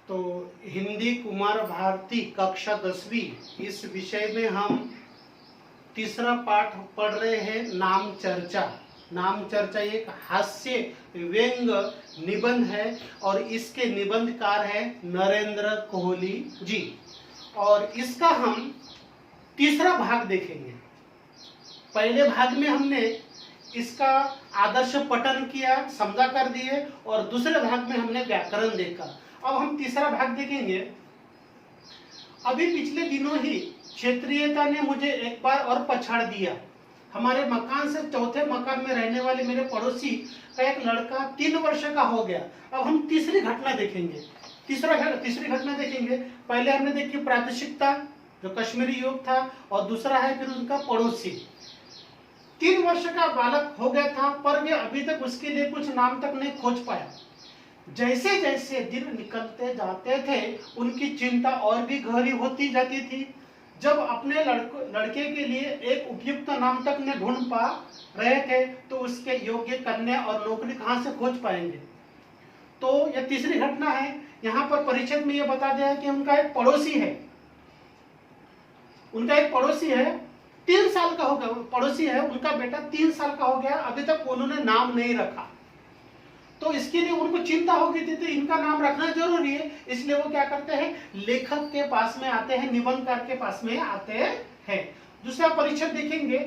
तो हिंदी कुमार भारती कक्षा 10वीं इस विषय में हम तीसरा पाठ पढ़ रहे हैं नाम चर्चा। नाम चर्चा एक हास्य व्यंग निबंध है और इसके निबंधकार है नरेंद्र कोहली जी। और इसका हम तीसरा भाग देखेंगे। पहले भाग में हमने इसका आदर्श पठन किया, समझा कर दिए, और दूसरे भाग में हमने व्याकरण देखा। अब हम तीसरा भाग देखेंगे। अभी पिछले दिनों ही क्षेत्रीयता ने मुझे एक बार और पछाड़ दिया। हमारे मकान से चौथे मकान में रहने वाले मेरे पड़ोसी का एक लड़का 3 वर्ष का हो गया। अब हम तीसरी घटना देखेंगे। तीसरी घटना देखेंगे। पहले हमने देखी प्रादेशिकता, जो कश्मीरी युवक था, और दूसरा है फिर उनका पड़ोसी। 3 वर्ष का बालक हो गया था, पर वे अभी तक उसके लिए कुछ नाम तक नहीं खोज पाया। जैसे जैसे दिन निकलते जाते थे, उनकी चिंता और भी गहरी होती जाती थी। जब अपने लड़के के लिए एक उपयुक्त नाम तक न ढूंढ पा रहे थे, तो उसके योग्य कन्या और नौकरी कहां से खोज पाएंगे। तो यह तीसरी घटना है। यहाँ पर परिचय में यह बता दिया है कि उनका एक पड़ोसी है। 3 साल का हो गया, पड़ोसी है, उनका बेटा 3 साल का हो गया, अभी तक उन्होंने नाम नहीं रखा। तो इसके लिए उनको चिंता हो गई थी, तो इनका नाम रखना जरूरी है। इसलिए वो क्या करते हैं, लेखक के पास में आते हैं, निबंधकार के पास में आते हैं। दूसरा परिचय देखेंगे।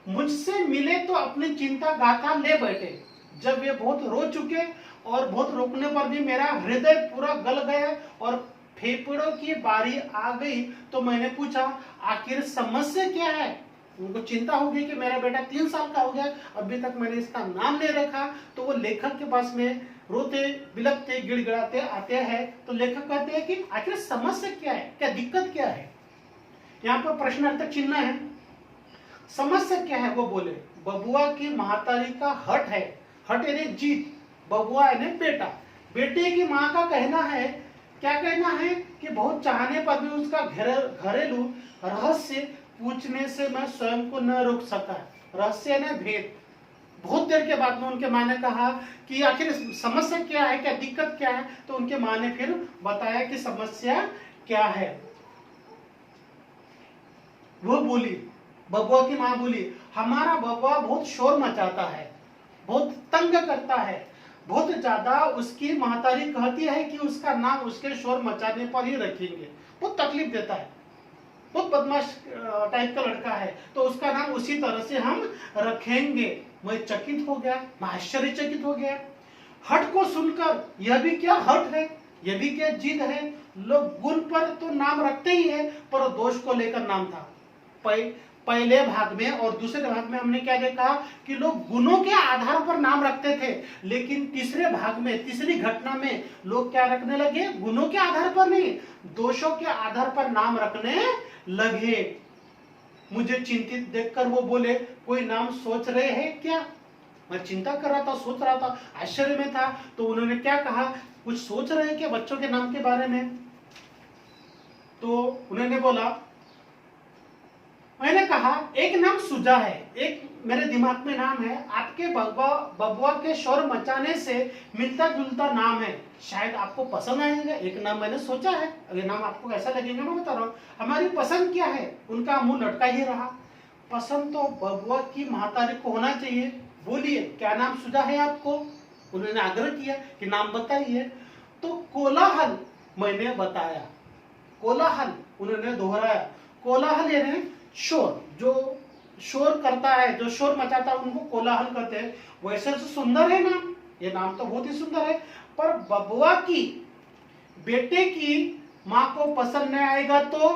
मुझसे मिले तो अपनी चिंता गाथा ले बैठे। जब वे बहुत रो चुके और बहुत रोकने पर भी मेरा हृदय पूरा गल गया और फेफड़ों की बारी आ गई, तो मैंने पूछा, आखिर समस्या क्या है। उनको चिंता हो गई कि मेरा बेटा 3 साल का हो गया, अभी तक मैंने इसका नाम नहीं रखा। तो वो लेखक के पास में रोते बिलखते गिड़गिड़ाते आते हैं। तो लेखक कहते हैं कि आखिर समस्या क्या है, क्या दिक्कत क्या है। यहाँ पर प्रश्नार्थक चिन्ह है। समस्या क्या है वो बोले, बबुआ की महतारी का हट है। हट यानी जीत, बबुआ यानी बेटा। बेटे की माँ का कहना है, क्या कहना है कि बहुत चाहने पर भी उसका घरेलू रहस्य पूछने से मैं स्वयं को न रोक सका। रहस्य ने भेद। बहुत देर के बाद में उनके माँ ने कहा कि आखिर समस्या क्या है, क्या दिक्कत क्या है। तो उनके माँ ने फिर बताया कि समस्या क्या है। वो बोली, बबुआ की माँ बोली, हमारा बबुआ बहुत शोर मचाता है, बहुत तंग करता है, बहुत ज्यादा। उसकी महतारी कहती है कि उसका नाम उसके शोर मचाने पर ही रखेंगे। बहुत तकलीफ देता है, बहुत बदमाश टाइप का लड़का है, तो उसका नाम उसी तरह से हम रखेंगे। मैं चकित हो गया, मैं आश्चर्यचकित हो गया। हट को सुनकर, यह भी क्या हट है, यह भी क्या जिद है। लोग गुण पर तो नाम रखते ही है, पर दोष को लेकर नाम था। पहले भाग में और दूसरे भाग में हमने क्या देखा कि लोग गुणों के आधार पर नाम रखते थे, लेकिन तीसरे भाग में, तीसरी घटना में लोग क्या रखने लगे, गुणों के आधार पर नहीं, दोषों के आधार पर नाम रखने लगे। मुझे चिंतित देखकर वो बोले, कोई नाम सोच रहे हैं क्या। मैं चिंता कर रहा था, सोच रहा था, आश्चर्य में था। तो उन्होंने क्या कहा, कुछ सोच रहे हैं क्या बच्चों के नाम के बारे में। तो उन्होंने बोला, मैंने कहा, एक नाम सुझा है, एक मेरे दिमाग में नाम है, आपके बबुआ के शोर मचाने से मिलता जुलता नाम है, शायद आपको पसंद आएगा। एक नाम मैंने सोचा है, अगर नाम आपको कैसा लगेगा मैं बता रहा हूँ। हमारी पसंद क्या है, उनका मुंह लटका ही रहा। पसंद तो बबुआ की महतारी को होना चाहिए। बोलिए, क्या नाम सुझा है आपको। उन्होंने आग्रह किया कि नाम बताइए। तो कोलाहल मैंने बताया। कोलाहल उन्होंने दोहराया। कोलाहल यानी शोर, जो शोर करता है, जो शोर मचाता है, उनको कोलाहल कहते हैं। वैसे तो सुंदर है नाम, ये नाम तो बहुत ही सुंदर है, पर बबुआ की बेटे की माँ को पसंद नहीं आएगा, तो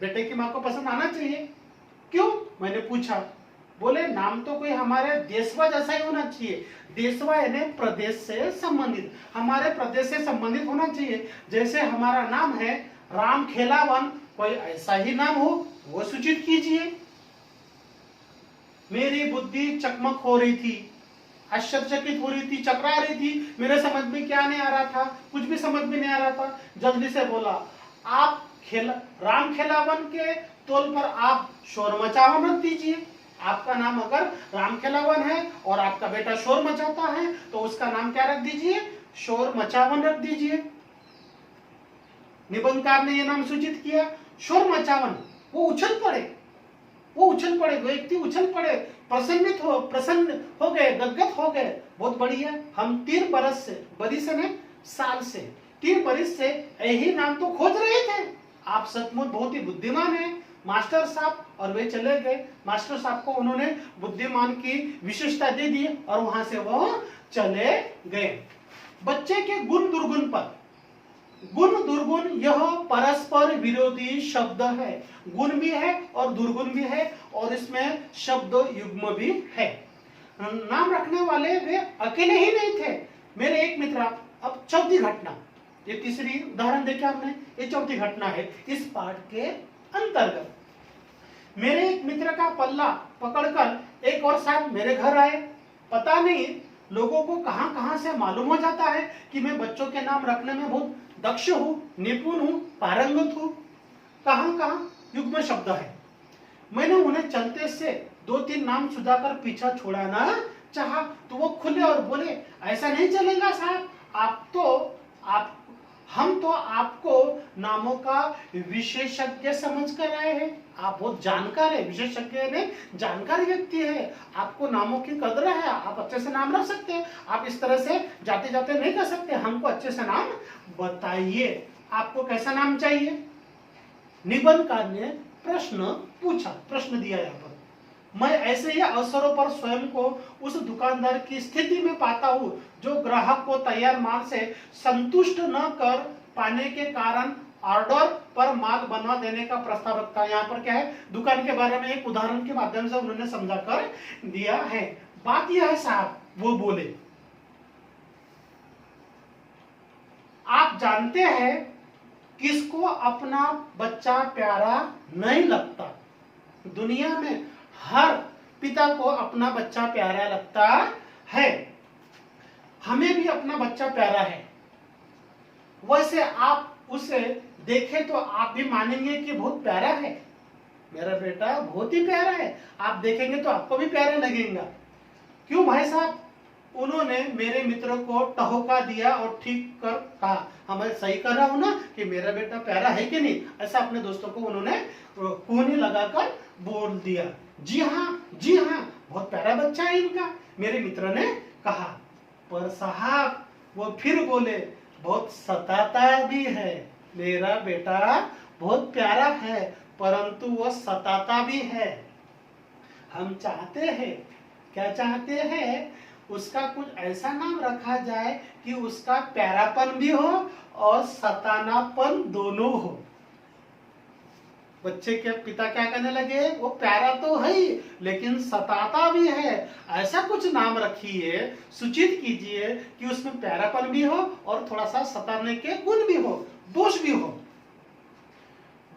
बेटे की माँ को पसंद आना चाहिए। क्यों, मैंने पूछा। बोले, नाम तो कोई हमारे देशवा जैसा ही होना चाहिए। देशवा यानी प्रदेश से संबंधित, हमारे प्रदेश से संबंधित होना चाहिए। जैसे हमारा नाम है राम खेलावन, कोई ऐसा ही नाम हो वो सूचित कीजिए। मेरी बुद्धि चकमक हो रही थी, आश्चर्यचकित हो रही थी, चकरा रही थी। मेरे समझ में क्या नहीं आ रहा था, कुछ भी समझ में नहीं आ रहा था। जल्दी से बोला, आप राम खेलावन के तौल पर आप शोर मचावन रख दीजिए। आपका नाम अगर राम खेलावन है और आपका बेटा शोर मचाता है, तो उसका नाम क्या रख दीजिए, शोर मचावन रख दीजिए। निबंधकार ने यह नाम सूचित किया। शोर मचावन, वो उछल पड़े, व्यक्ति उछल पड़े, प्रसन्न हो गए, गदगद हो गए। बहुत बढ़िया। हम 3 बरस से, बरिस ने साल से, 3 बरिस से यही नाम तो खोज रहे थे। आप सचमुच बहुत ही बुद्धिमान हैं मास्टर साहब। और वे चले गए। मास्टर साहब को उन्होंने बुद्धिमान की विशेषता दे दी और वहां से वो चले गए। बच्चे के गुण दुर्गुण पर, गुण दुर्गुण यह परस्पर विरोधी शब्द है। गुण भी है और दुर्गुण भी है और इसमें शब्द युग्म भी है। नाम रखने वाले वे अकेले ही नहीं थे। मेरे एक मित्र, अब चौथी घटना, ये तीसरी उदाहरण देखा आपने, ये चौथी घटना है इस पाठ के अंतर्गत। मेरे एक मित्र का पल्ला पकड़कर एक और साहब मेरे घर आए। पता नहीं लोगों को कहां कहां से मालूम हो जाता है कि मैं बच्चों के नाम रखने में बहुत दक्ष हूं, निपुण हूं, पारंगत हूं। कहां कहां युग्म शब्द है। मैंने उन्हें चलते से 2-3 नाम सुधाकर पीछा छोड़ाना चाहा तो वो खुले और बोले, ऐसा नहीं चलेगा साहब, हम तो आपको नामों का विशेषज्ञ समझ कर आए हैं। आप बहुत जानकार है, विशेषज्ञ ने जानकार व्यक्ति है, आपको नामों की कदर है, आप अच्छे से नाम रख सकते हैं। आप इस तरह से जाते जाते नहीं कर सकते, हमको अच्छे से नाम बताइए, आपको कैसा नाम चाहिए। निबंधकार ने प्रश्न पूछा, प्रश्न दिया। यहाँ पर मैं ऐसे ही अवसरों पर स्वयं को उस दुकानदार की स्थिति में पाता हूँ जो ग्राहक को तैयार माल से संतुष्ट न कर पाने के कारण ऑर्डर पर माल बनवा देने का प्रस्ताव रखता है। यहाँ पर क्या है, दुकान के बारे में एक उदाहरण के माध्यम से उन्होंने समझा कर दिया है। बात यह है साहब, वो बोले, आप जानते हैं किसको अपना बच्चा प्यारा नहीं लगता। दुनिया में हर पिता को अपना बच्चा प्यारा लगता है। हमें भी अपना बच्चा प्यारा है। वैसे आप उसे देखें तो आप भी मानेंगे कि बहुत प्यारा है, मेरा बेटा बहुत ही प्यारा है। आप देखेंगे तो आपको भी प्यारा लगेगा। क्यों भाई साहब? उन्होंने मेरे मित्र को टहोका दिया और ठीक कर कहा, हाँ मैं सही कर रहा हूं ना कि मेरा बेटा प्यारा है कि नहीं। ऐसा अपने दोस्तों को उन्होंने कोहनी लगाकर बोल दिया। जी हाँ, बहुत प्यारा बच्चा है इनका, मेरे मित्र ने कहा। पर साहब वो फिर बोले, बहुत सताता भी है, मेरा बेटा बहुत प्यारा है परंतु वो सताता भी है। हम चाहते हैं, क्या चाहते हैं, उसका कुछ ऐसा नाम रखा जाए कि उसका प्यारापन भी हो और सतानापन दोनों हो। बच्चे के पिता क्या कहने लगे, वो प्यारा तो है ही लेकिन सताता भी है। ऐसा कुछ नाम रखिए, सूचित कीजिए कि उसमें प्यारापन भी हो और थोड़ा सा सताने के गुण भी हो, दोष भी हो।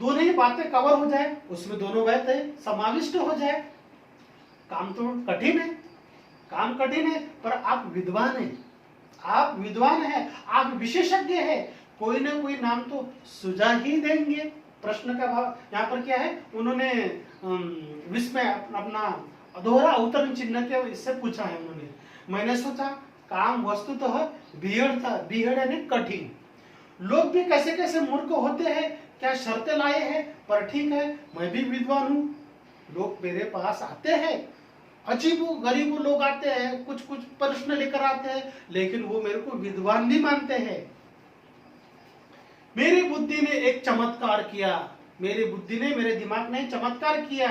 दोनों ही बातें कवर हो जाए, उसमें दोनों बातें समाविष्ट हो जाए। काम तो कठिन है, काम कठिन है, पर आप विद्वान हैं, आप विद्वान हैं, आप विशेषज्ञ हैं, कोई ना कोई नाम तो सुझा ही देंगे। प्रश्न का भाव यहाँ पर क्या है, उन्होंने विस्मय अपना अधूरा अवतरण चिन्ह के इससे पूछा है उन्होंने। मैंने सोचा काम वस्तुतः बीहड़ था, बीहड़ यानी कठिन। लोग भी कैसे कैसे मूर्ख होते हैं, क्या शर्तें लाए हैं, पर ठीक है मैं भी विद्वान हूँ। लोग मेरे पास आते हैं, अजीबो गरीबो लोग आते हैं, कुछ कुछ प्रश्न लेकर आते हैं, लेकिन वो मेरे को विद्वान नहीं मानते हैं। मेरी बुद्धि ने एक चमत्कार किया, मेरी बुद्धि ने, मेरे दिमाग ने चमत्कार किया।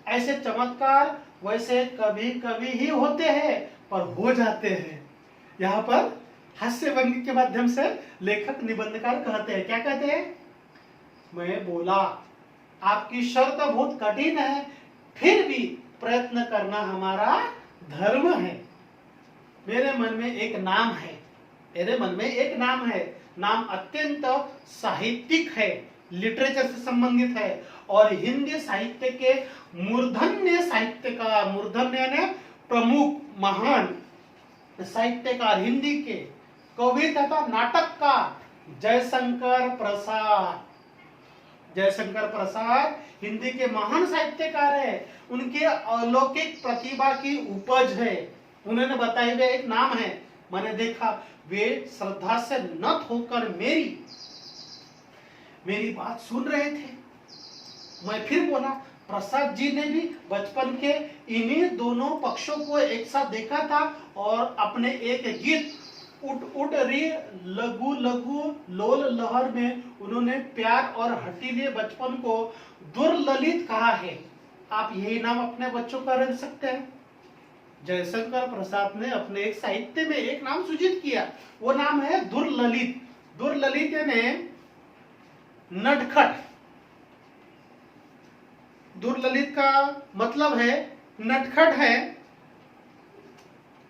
ऐसे चमत्कार वैसे कभी कभी ही होते हैं पर हो जाते हैं। यहाँ पर हास्य व्यंग्य के माध्यम से लेखक निबंधकार कहते हैं, क्या कहते हैं, मैं बोला आपकी शर्त बहुत कठिन है, फिर भी प्रयत्न करना हमारा धर्म है। मेरे मन में एक नाम है, मेरे मन में एक नाम है, नाम अत्यंत साहित्यिक है, लिटरेचर से संबंधित है और हिंदी साहित्य के मूर्धन्य साहित्यकार, मूर्धन्य ने प्रमुख महान साहित्यकार, हिंदी के कवि तथा नाटककार जयशंकर प्रसाद। जयशंकर प्रसाद हिंदी के महान साहित्यकार है, उनके अलौकिक प्रतिभा की उपज है। उन्होंने बताए हुए एक नाम है, मैंने देखा वे श्रद्धा से नत होकर मेरी बात सुन रहे थे। मैं फिर बोला, प्रसाद जी ने भी बचपन के इन्हीं दोनों पक्षों को एक साथ देखा था और अपने एक गीत उठ उठ री लघु लघु लोल लहर में उन्होंने प्यार और हठीले बचपन को दुर्ललित कहा है। आप यही नाम अपने बच्चों का रख सकते हैं। जयशंकर प्रसाद ने अपने एक साहित्य में एक नाम सूचित किया, वो नाम है दुर्ललित। दुर्ललित यानी नटखट। दुर्ललित का मतलब है नटखट है।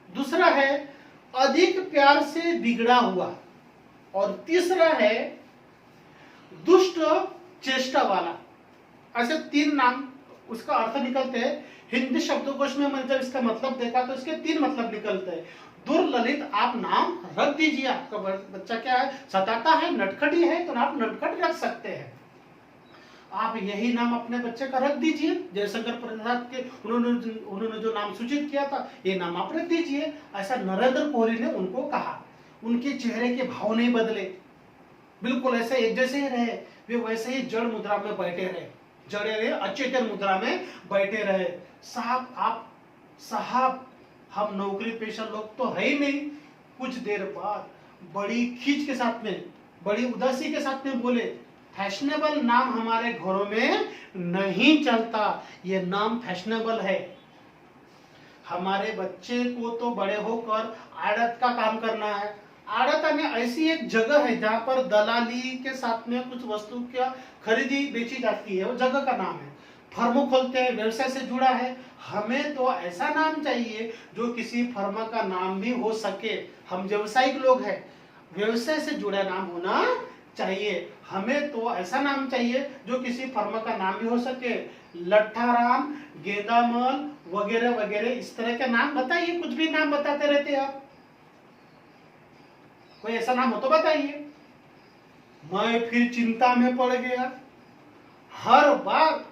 दूसरा है अधिक प्यार से बिगड़ा हुआ, और तीसरा है दुष्ट चेष्टा वाला। ऐसे 3 नाम उसका अर्थ निकलते हैं। हिंदी शब्दकोश में मैंने जब इसका मतलब देखा तो इसके 3 मतलब निकलते हैं। दुर्ललित आप नाम रख दीजिए। आपका बच्चा क्या है, सताता है, नटखट ही है, तो आप नटखट रख सकते हैं। आप यही नाम अपने बच्चे का रख दीजिए। जयशंकर प्रसाद के उन्होंने जो नाम सूचित किया था, ये नाम आप रख दीजिए। ऐसा नरेंद्र कोहली ने उनको कहा। उनके चेहरे के भाव नहीं बदले, बिल्कुल ऐसे एक जैसे ही रहे। वे वैसे ही जड़ मुद्रा में बैठे रहे, जड़े रहे, अचेतन मुद्रा में बैठे रहे। साहब हम नौकरी पेशा लोग तो है ही नहीं। कुछ देर बाद बड़ी खींच के साथ में, बड़ी उदासी के साथ में बोले, फैशनेबल नाम हमारे घरों में नहीं चलता। ये नाम फैशनेबल है। हमारे बच्चे को तो बड़े होकर आड़त का काम करना है। आड़त में ऐसी एक जगह है जहां पर दलाली के साथ में कुछ वस्तु की खरीदी बेची जाती है, वो जगह का नाम है। फर्म खोलते हैं, व्यवसाय से जुड़ा है। हमें तो ऐसा नाम चाहिए जो किसी फर्म का नाम भी हो सके। हम व्यवसायिक लोग हैं, व्यवसाय से जुड़ा नाम होना चाहिए। हमें तो ऐसा नाम चाहिए जो किसी फर्म का नाम भी हो सके। लट्ठाराम, गेंदामल वगैरह वगैरह इस तरह के नाम बताइए। कुछ भी नाम बताते रहते हैं आप, कोई ऐसा नाम हो तो बताइए। मैं फिर चिंता में पड़ गया। हर बार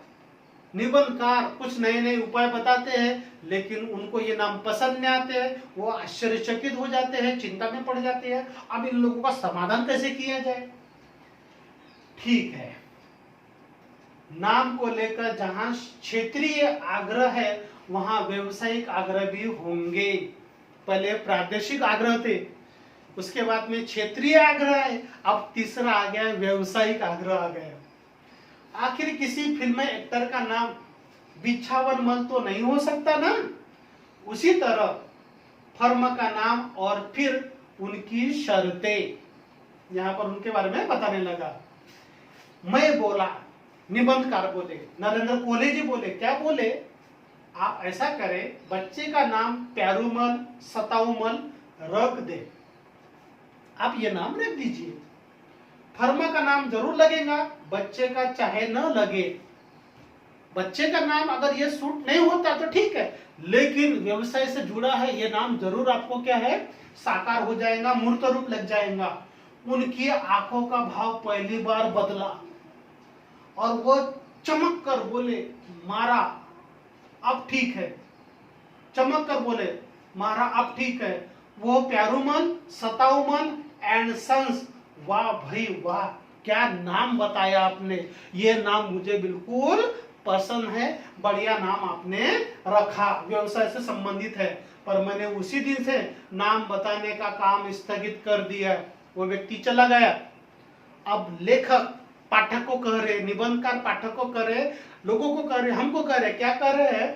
निबंधकार कुछ नए नए उपाय बताते हैं, लेकिन उनको ये नाम पसंद नहीं आते हैं। वो आश्चर्यचकित हो जाते हैं, चिंता में पड़ जाते हैं। अब इन लोगों का समाधान कैसे किया जाए? ठीक है, नाम को लेकर जहां क्षेत्रीय आग्रह है वहां व्यवसायिक आग्रह भी होंगे। पहले प्रादेशिक आग्रह थे, उसके बाद में क्षेत्रीय आग्रह है, अब तीसरा आ गया व्यवसायिक आग्रह आ गया। आखिर किसी फिल्म में एक्टर का नाम बिछावन मल तो नहीं हो सकता ना। उसी तरह फर्म का नाम और फिर उनकी शर्तें, यहां पर उनके बारे में बताने लगा। मैं बोला, निबंधकार बोले, नरेंद्र कोहली जी बोले, क्या बोले, आप ऐसा करें, बच्चे का नाम प्यारूमल सताऊमल रख दे। आप ये नाम रख दीजिए। फर्मा का नाम जरूर लगेगा, बच्चे का चाहे न लगे। बच्चे का नाम अगर ये सूट नहीं होता तो ठीक है, लेकिन व्यवसाय से जुड़ा है, ये नाम जरूर आपको क्या है, साकार हो जाएगा, मूर्त रूप लग जाएगा। उनकी आंखों का भाव पहली बार बदला और वो चमक कर बोले, मारा अब ठीक है। चमक कर बोले, मारा अब ठीक है। वो प्यारूमल सताऊमल एंड सन्स, वाह भाई वाह, क्या नाम बताया आपने। ये नाम मुझे बिल्कुल पसंद है, बढ़िया नाम आपने रखा, व्यवसाय से संबंधित है। पर मैंने उसी दिन से नाम बताने का काम स्थगित कर दिया। वो व्यक्ति चला गया। अब लेखक पाठक को कह रहे, निबंधकार पाठक को कह रहे, लोगों को कह रहे, हमको कह रहे, क्या कर रहे हैं,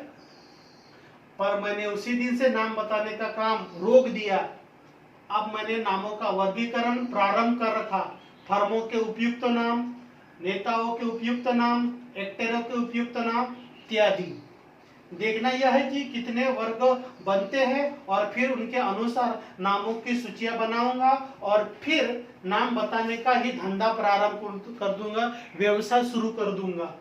पर मैंने उसी दिन से नाम बताने का काम रोक दिया। अब मैंने नामों का वर्गीकरण प्रारंभ कर रखा। फर्मों के उपयुक्त नाम, नेताओं के उपयुक्त नाम, एक्टरों के उपयुक्त नाम इत्यादि। देखना यह है कि कितने वर्ग बनते हैं और फिर उनके अनुसार नामों की सूचियां बनाऊंगा और फिर नाम बताने का ही धंधा प्रारंभ कर दूंगा, व्यवसाय शुरू कर दूंगा।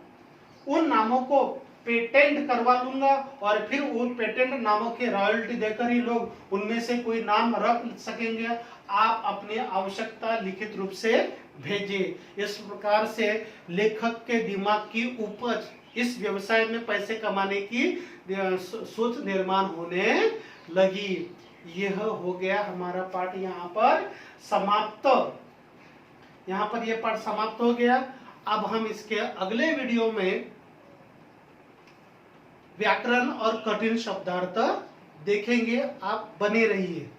उन नामों को पेटेंट करवा लूंगा और फिर उन पेटेंट नामों के रॉयल्टी देकर ही लोग उनमें से कोई नाम रख सकेंगे। आप अपनी आवश्यकता लिखित रूप से भेजिए। इस प्रकार से लेखक के दिमाग की उपज, इस व्यवसाय में पैसे कमाने की सोच निर्माण होने लगी। यह हो गया हमारा पाठ यहाँ पर समाप्त। यहाँ पर ये पाठ समाप्त हो गया। अब हम इसके अगले वीडियो में व्याकरण और कठिन शब्दार्थ देखेंगे। आप बने रहिए।